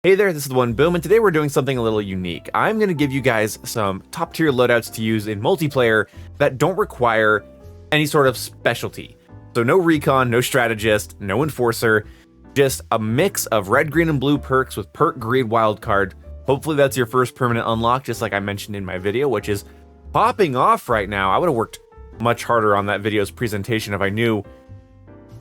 Hey there, this is the One Boom, and today we're doing something a little unique. I'm going to give you guys some top tier loadouts to use in multiplayer that don't require any sort of specialty. So no recon, no strategist, no enforcer, just a mix of red, green, and blue perks with perk greed wildcard. Hopefully that's your first permanent unlock, just like I mentioned in my video, which is popping off right now. I would have worked much harder on that video's presentation if I knew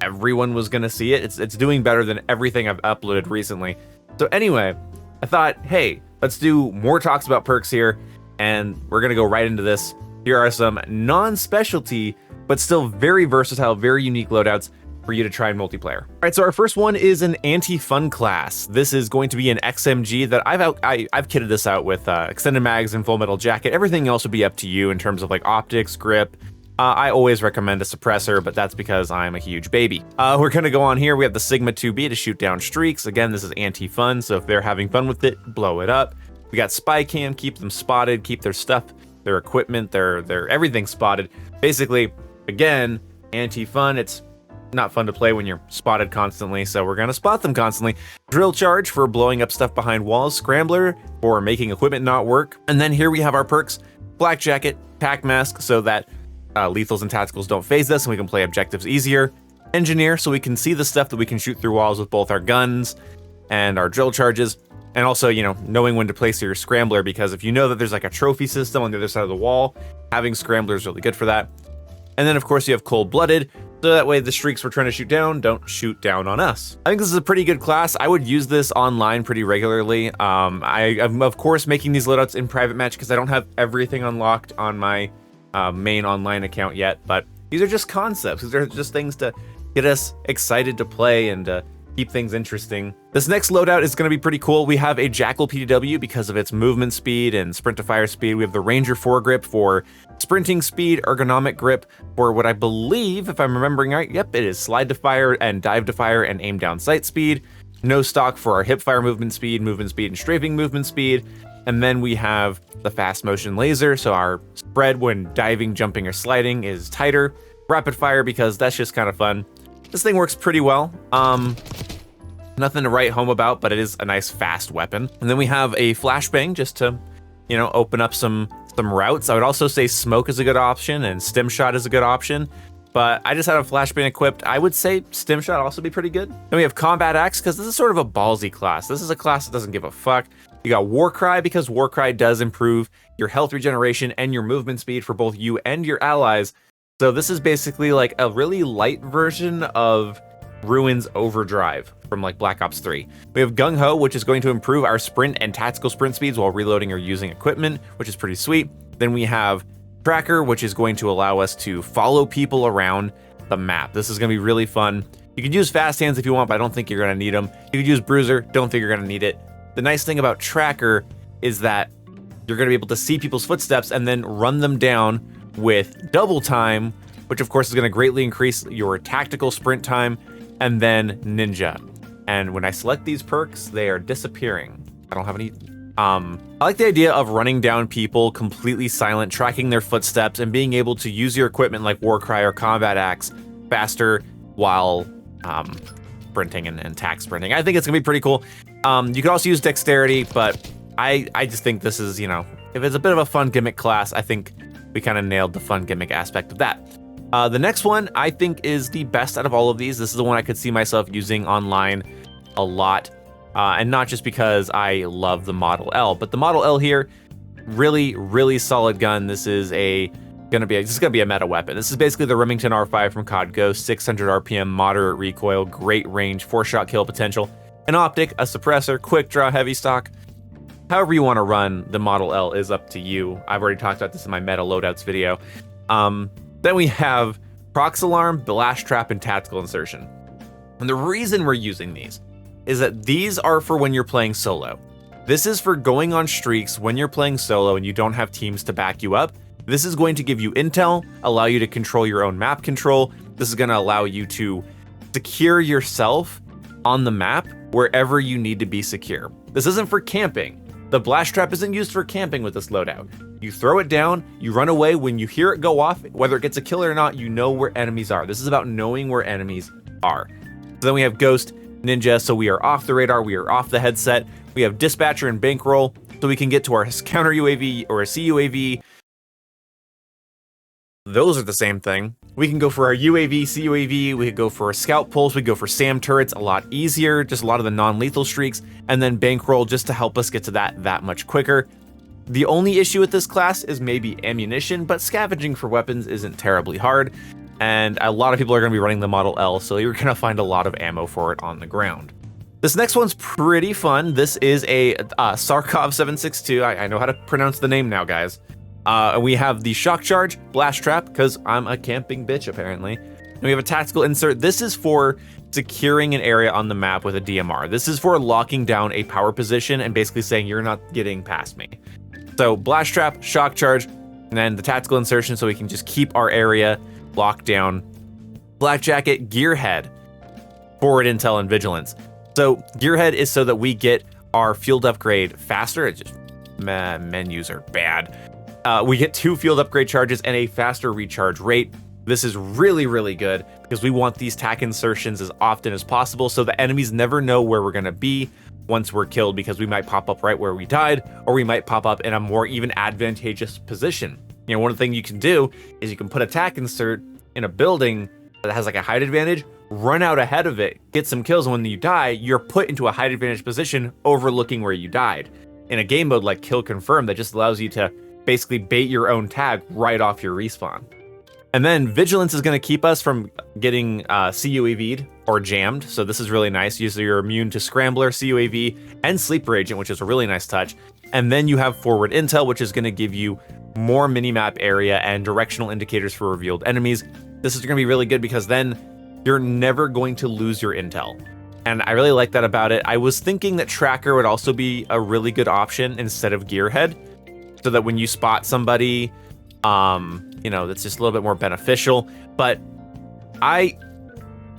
everyone was going to see it. It's doing better than everything I've uploaded recently. So anyway, I thought, hey, let's do more talks about perks here, and we're going to go right into this. Here are some non-specialty, but still very versatile, very unique loadouts for you to try in multiplayer. All right, so our first one is an anti-fun class. This is going to be an XMG that I've kitted this out with extended mags and full metal jacket. Everything else would be up to you in terms of like optics, grip. I always recommend a suppressor, but that's because I'm a huge baby. We're going to go on here. We have the Sigma 2B to shoot down streaks. Again, this is anti-fun, so if they're having fun with it, blow it up. We got Spy Cam, keep them spotted, keep their stuff, their equipment, their everything spotted. Basically, again, anti-fun. It's not fun to play when you're spotted constantly, so we're going to spot them constantly. Drill Charge for blowing up stuff behind walls. Scrambler for making equipment not work. And then here we have our perks. Black Jacket, Tac Mask, so that lethals and tacticals don't phase us and we can play objectives easier. Engineer, so we can see the stuff that we can shoot through walls with both our guns and our drill charges. And also, you know, knowing when to place your scrambler, because if you know that there's like a trophy system on the other side of the wall, having scrambler is really good for that. And then of course you have Cold-Blooded, so that way the streaks we're trying to shoot down don't shoot down on us. I think this is a pretty good class. I would use this online pretty regularly. I'm of course making these loadouts in private match because I don't have everything unlocked on my main online account yet, but these are just concepts. These are just things to get us excited to play and keep things interesting. This next loadout is going to be pretty cool. We have a Jackal PDW because of its movement speed and sprint to fire speed. We have the Ranger foregrip for sprinting speed, ergonomic grip for what I believe, if I'm remembering right, yep, it is slide to fire and dive to fire and aim down sight speed. No stock for our hip fire movement speed, and strafing movement speed. And then we have the fast motion laser, so our spread when diving, jumping, or sliding is tighter. Rapid fire because that's just kind of fun. This thing works pretty well. Nothing to write home about, but it is a nice fast weapon. And then we have a flashbang just to, you know, open up some routes. I would also say smoke is a good option and stim shot is a good option. But I just had a flashbang equipped. I would say stim shot also be pretty good. Then we have combat axe because this is sort of a ballsy class. This is a class that doesn't give a fuck. You got Warcry because Warcry does improve your health regeneration and your movement speed for both you and your allies. So this is basically like a really light version of Ruin's Overdrive from like Black Ops 3. We have Gung Ho, which is going to improve our sprint and tactical sprint speeds while reloading or using equipment, which is pretty sweet. Then we have Tracker, which is going to allow us to follow people around the map. This is going to be really fun. You could use Fast Hands if you want, but I don't think you're going to need them. You could use Bruiser, don't think you're going to need it. The nice thing about Tracker is that you're going to be able to see people's footsteps and then run them down with double time, which of course is going to greatly increase your tactical sprint time, and then Ninja. And when I select these perks, they are disappearing. I don't have any. I like the idea of running down people completely silent, tracking their footsteps, and being able to use your equipment like Warcry or Combat Axe faster while sprinting and tac sprinting. I think it's gonna be pretty cool. You could also use dexterity, but I just think this is, you know, if it's a bit of a fun gimmick class, I think we kind of nailed the fun gimmick aspect of that. The next one I think is the best out of all of these. This is the one I could see myself using online a lot. And not just because I love the Model L, but the Model L here, really, really solid gun. This is gonna be a meta weapon. This is basically the Remington R5 from COD Ghost, 600 RPM, moderate recoil, great range, 4-shot kill potential, an optic, a suppressor, quick draw, heavy stock. However you want to run the Model L is up to you. I've already talked about this in my meta loadouts video. Then we have Prox Alarm, Blast Trap, and Tactical Insertion. And the reason we're using these is that these are for when you're playing solo. This is for going on streaks when you're playing solo and you don't have teams to back you up. This is going to give you intel, allow you to control your own map control. This is going to allow you to secure yourself on the map wherever you need to be secure. This isn't for camping. The blast trap isn't used for camping with this loadout. You throw it down, you run away. When you hear it go off, whether it gets a kill or not, you know where enemies are. This is about knowing where enemies are. So then we have Ghost, ninja, so we are off the radar, we are off the headset. We have dispatcher and bankroll, so we can get to our counter UAV or a CUAV. Those are the same thing. We can go for our UAV, CUAV, we could go for a scout pulse, we could go for SAM turrets, a lot easier, just a lot of the non-lethal streaks, and then bankroll just to help us get to that much quicker. The only issue with this class is maybe ammunition, but scavenging for weapons isn't terribly hard, and a lot of people are going to be running the Model L, so you're going to find a lot of ammo for it on the ground. This next one's pretty fun. This is a Sarkov 762. I know how to pronounce the name now, guys. We have the shock charge, blast trap, because I'm a camping bitch apparently. And we have a tactical insert. This is for securing an area on the map with a DMR. This is for locking down a power position and basically saying you're not getting past me. So blast trap, shock charge, and then the tactical insertion so we can just keep our area locked down. Black jacket, gearhead, forward intel, and vigilance. So gearhead is so that we get our field upgrade faster. It just menus are bad. We get 2 field upgrade charges and a faster recharge rate. This is really, really good because we want these tac insertions as often as possible so the enemies never know where we're going to be once we're killed, because we might pop up right where we died, or we might pop up in a more even advantageous position. You know, one of the things you can do is you can put a tac insert in a building that has like a height advantage, run out ahead of it, get some kills, and when you die, you're put into a height advantage position overlooking where you died. In a game mode like Kill Confirm, that just allows you to basically bait your own tag right off your respawn. And then Vigilance is going to keep us from getting CUAV'd or jammed, so this is really nice. Usually you're immune to Scrambler, CUAV, and Sleeper Agent, which is a really nice touch. And then you have Forward Intel, which is going to give you more minimap area and directional indicators for revealed enemies. This is going to be really good because then you're never going to lose your intel. And I really like that about it. I was thinking that Tracker would also be a really good option instead of Gearhead, so that when you spot somebody, you know, that's just a little bit more beneficial. But I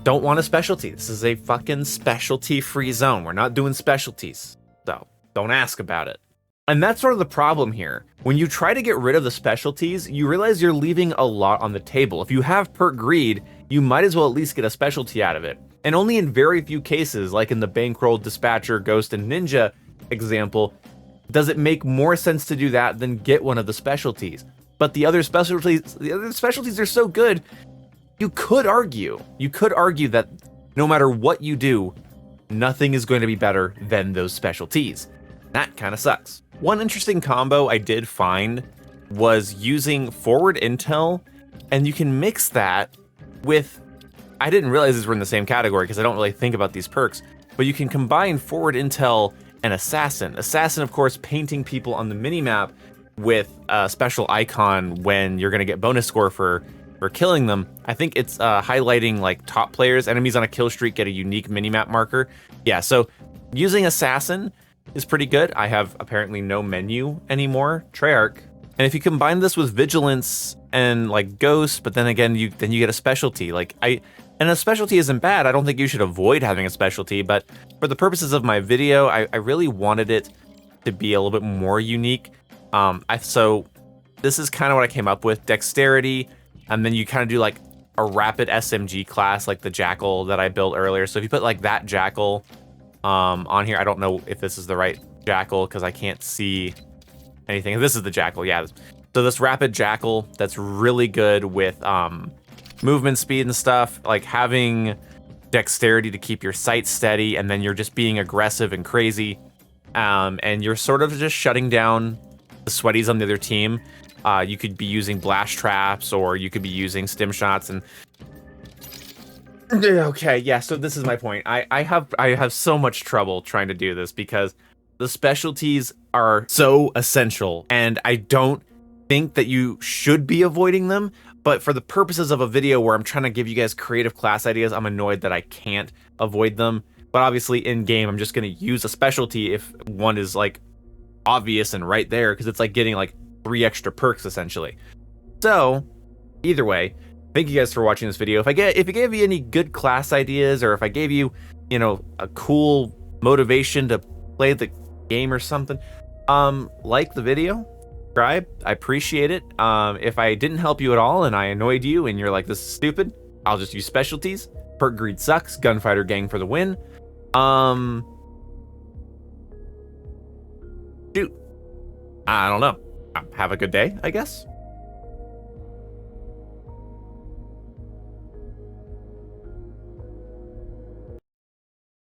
don't want a specialty. This is a fucking specialty free zone. We're not doing specialties, so don't ask about it. And that's sort of the problem here. When you try to get rid of the specialties, you realize you're leaving a lot on the table. If you have Perk Greed, you might as well at least get a specialty out of it. And only in very few cases, like in the Bankroll, Dispatcher, Ghost, and Ninja example, does it make more sense to do that than get one of the specialties. But the other specialties are so good, you could argue that no matter what you do, nothing is going to be better than those specialties. That kind of sucks. One interesting combo I did find was using Forward Intel, and you can mix that with, I didn't realize these were in the same category because I don't really think about these perks, but you can combine Forward Intel and Assassin. Assassin, of course, painting people on the minimap with a special icon when you're going to get bonus score for killing them. I think it's highlighting like top players. Enemies on a kill streak get a unique minimap marker. Yeah, so using Assassin is pretty good. I have apparently no menu anymore. Treyarch. And if you combine this with Vigilance and like Ghost, but then again, you get a specialty. And a specialty isn't bad. I don't think you should avoid having a specialty, but for the purposes of my video, I really wanted it to be a little bit more unique. So this is kind of what I came up with. Dexterity, and then you kind of do like a rapid SMG class, like the Jackal that I built earlier. So if you put like that Jackal on here, I don't know if this is the right Jackal because I can't see anything. This is the Jackal, yeah. So this rapid Jackal that's really good with movement speed and stuff, like having dexterity to keep your sight steady, and then you're just being aggressive and crazy, and you're sort of just shutting down the sweaties on the other team. You could be using blast traps, or you could be using stim shots. And okay, yeah, so this is my point. I have so much trouble trying to do this because the specialties are so essential, and I don't think that you should be avoiding them. But for the purposes of a video where I'm trying to give you guys creative class ideas, I'm annoyed that I can't avoid them. But obviously in game, I'm just going to use a specialty if one is like obvious and right there, because it's like getting like 3 extra perks essentially. So either way, thank you guys for watching this video. If it gave you any good class ideas, or if I gave you, you know, a cool motivation to play the game or something, like the video, subscribe. I appreciate it. If I didn't help you at all and I annoyed you and you're like, this is stupid, I'll just use specialties. Perk Greed sucks. Gunfighter Gang for the win. Um, shoot. I don't know. Have a good day, I guess.